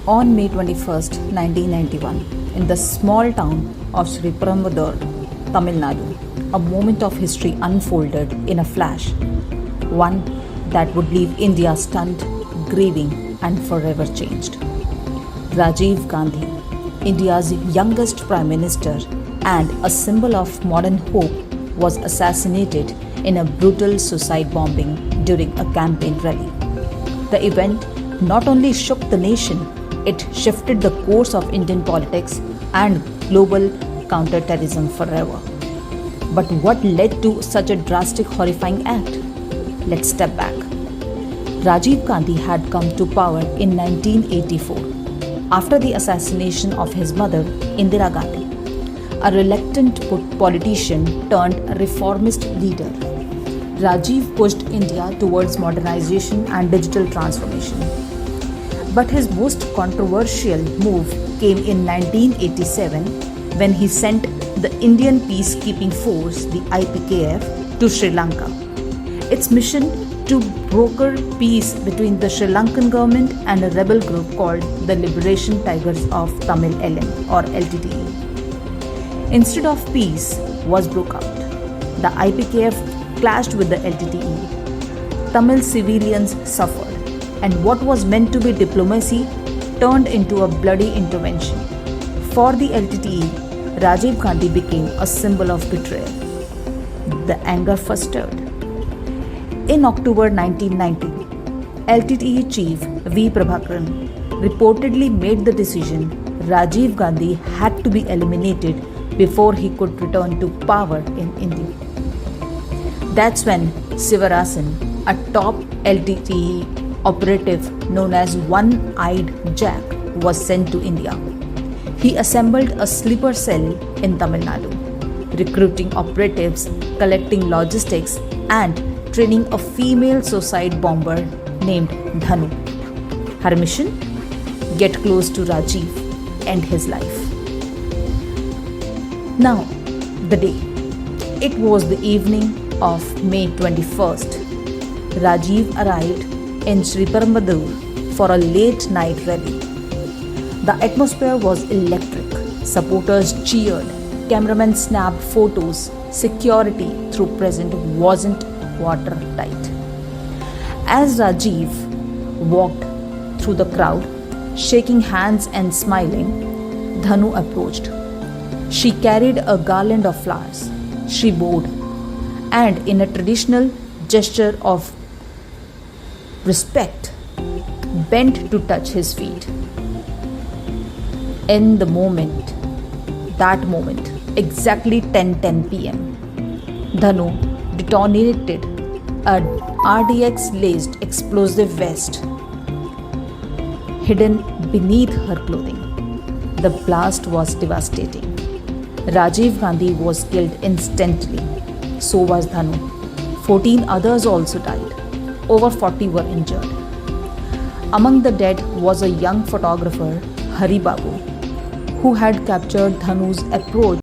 On May 21st, 1991, in the small town of Sri Perumbudur, Tamil Nadu, a moment of history unfolded in a flash, one that would leave India stunned, grieving, and forever changed. Rajiv Gandhi, India's youngest Prime Minister and a symbol of modern hope, was assassinated in a brutal suicide bombing during a campaign rally. The event not only shook the nation, it shifted the course of Indian politics and global counter-terrorism forever. But what led to such a drastic, horrifying act? Let's step back. Rajiv Gandhi had come to power in 1984 after the assassination of his mother, Indira Gandhi, a reluctant politician turned reformist leader. Rajiv pushed India towards modernization and digital transformation. But his most controversial move came in 1987 when he sent the Indian Peacekeeping Force, the IPKF, to Sri Lanka. Its mission to broker peace between the Sri Lankan government and a rebel group called the Liberation Tigers of Tamil LM or LTTE. Instead of peace was broke out. The IPKF clashed with the LTTE. Tamil civilians suffered, and what was meant to be diplomacy turned into a bloody intervention. For the LTTE, Rajiv Gandhi became a symbol of betrayal. The anger festered. In October 1990, LTTE chief V. Prabhakaran reportedly made the decision Rajiv Gandhi had to be eliminated before he could return to power in India. That's when Sivarasan, a top LTTE operative known as One-Eyed Jack, was sent to India. He assembled a sleeper cell in Tamil Nadu, recruiting operatives, collecting logistics, and training a female suicide bomber named Dhanu. Her mission? Get close to Rajiv, end his life. Now, the day. It was the evening of May 21st. Rajiv arrived in Sri Perumbudur for a late night rally. The atmosphere was electric. Supporters cheered, cameramen snapped photos, security through present wasn't watertight. As Rajiv walked through the crowd, shaking hands and smiling, Dhanu approached. She carried a garland of flowers. She bowed and, in a traditional gesture of respect, bent to touch his feet. In that moment, exactly 10:10 p.m., Dhanu detonated a RDX-laced explosive vest hidden beneath her clothing. The blast was devastating. Rajiv Gandhi was killed instantly. So was Dhanu. 14 others also died. Over 40 were injured. Among the dead was a young photographer, Hari Babu, who had captured Dhanu's approach